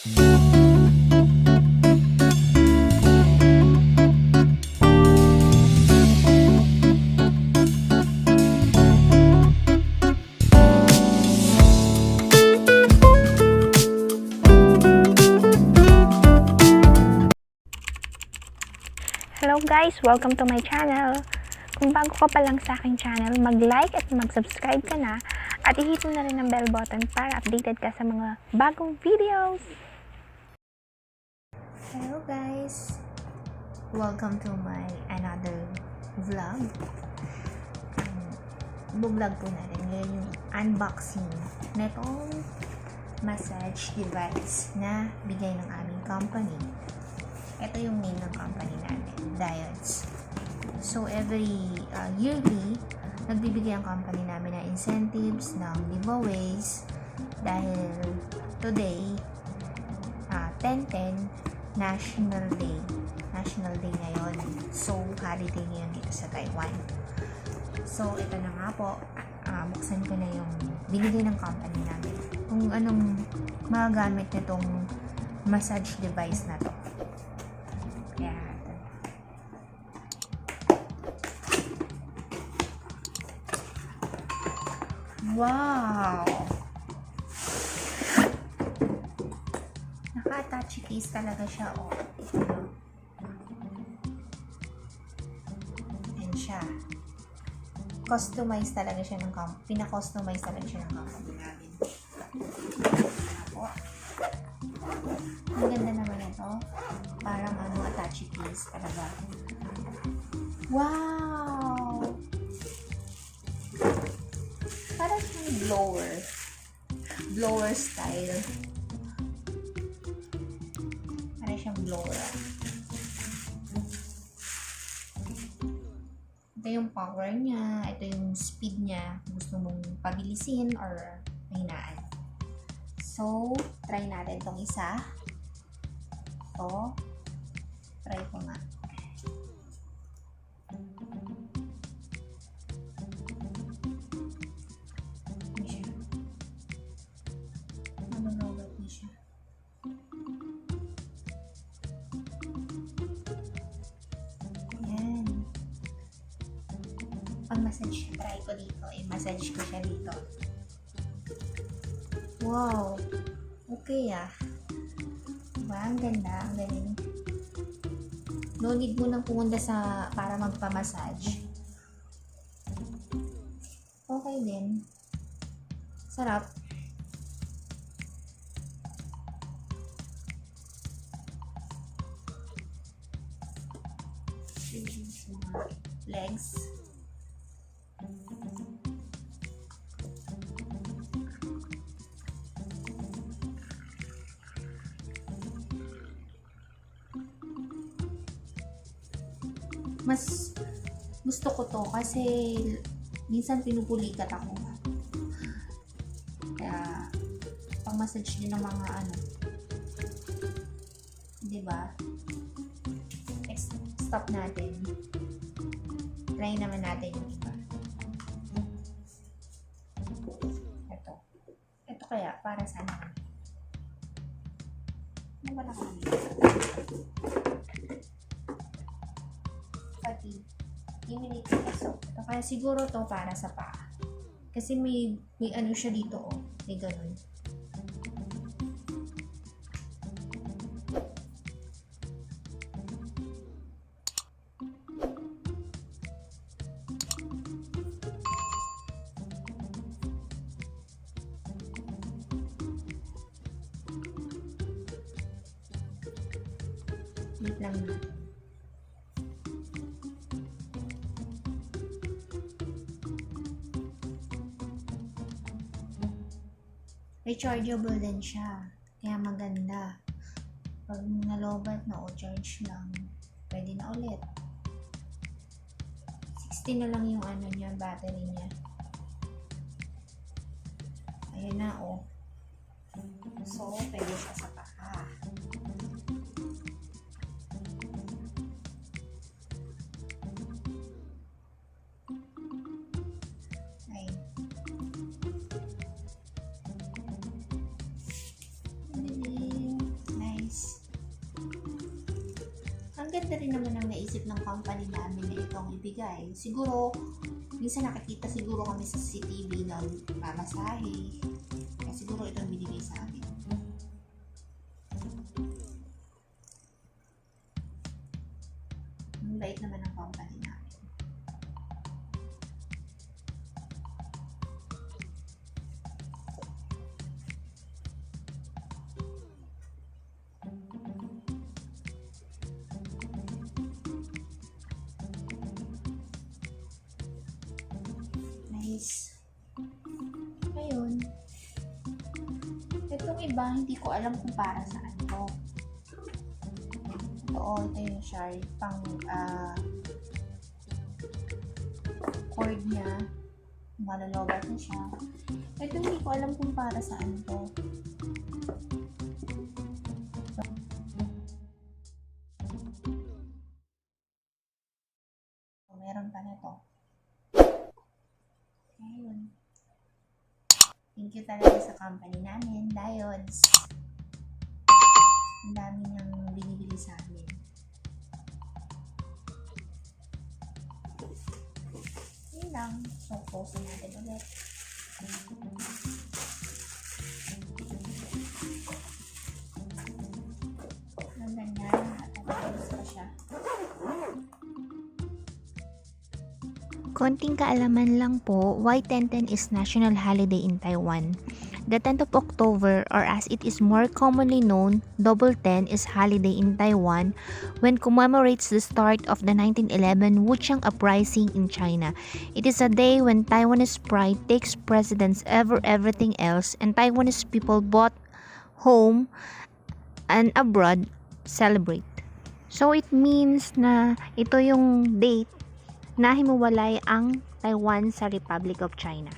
Hello guys! Welcome to my channel! Kung bago ka pa lang sa aking channel, mag-like at mag-subscribe ka na at i-hit mo na rin ang bell button para updated ka sa mga bagong videos! Hello guys! Welcome to my another vlog. Vlog po natin ngayon yung unboxing na itong massage device na bigay ng aming company. Ito yung name ng company namin, diodes. So, every yearly, nagbibigay ang company namin ng incentives, ng giveaways, dahil today, 10/10, National Day. National Day ngayon. So, holiday ngayon dito sa Taiwan. So, ito na nga po, buksan ko na yung binigay ng company namin. Kung anong magagamit nitong massage device na to. Yan. Wow! Naka-attach case talaga siya, oh. Yan siya. Customize talaga siya ng pina-customize talaga siya ng company namin. Ang ganda naman ito. Parang attached case talaga. Wow! Parang siyang blower. Blower style. Parang siyang blower. Ito yung power niya. Ito yung speed niya. Gusto mong pabilisin or mahinaan. So, try natin itong isa. Ito. Try ko nga. Manunulat na siya. Ayan. Pag-massage, try ko dito. I-massage ko siya dito. Wow! Okay Diba? Ang ganda. Ang galing. No need mo nang pumunta para magpa-massage. Okay din. Sarap. Legs. Mas gusto ko to kasi minsan pinupulikat ako. Kaya pang-massage din ng mga diba? Stop natin. Try naman natin yung iba. Ito kaya para saan naman? Ano ba naman? Iminit so, ito kaya siguro to para sa paa. Kasi may siya dito, oh. May ganun. Wait lang na. Rechargeable din siya. Kaya maganda. Pag nalobat na o charge lang, pwede na ulit. 60 na lang yung niya, battery niya. Ayun na, oh. So, pwede siya sa paa. maganda rin naman ang naisip ng company namin na itong ibigay. Siguro, minsan nakikita siguro kami sa CCTV ng mamasahe. Kaya siguro itong binigay sa amin. Ang bait naman ng company namin. Nice. Ngayon, itong iba, hindi ko alam kung para saan to. Ito yung shard pang cord niya. Malalobat na siya. Ito hindi ko alam kung para saan to. Meron pa na to. Ayun. Thank you talaga sa company namin, Diodes. Ang dami niyang binibili sa amin. Yun lang. So, close natin ulit. Ang ganyan. At pa siya. Konting kaalaman lang po, why 10/10 is national holiday in Taiwan. The 10th of October, or as it is more commonly known, Double 10 is holiday in Taiwan when commemorates the start of the 1911 Wuchang Uprising in China. It is a day when Taiwanese pride takes precedence over everything else and Taiwanese people both home and abroad celebrate. So it means na ito yung date na himuwalay ang Taiwan sa Republic of China.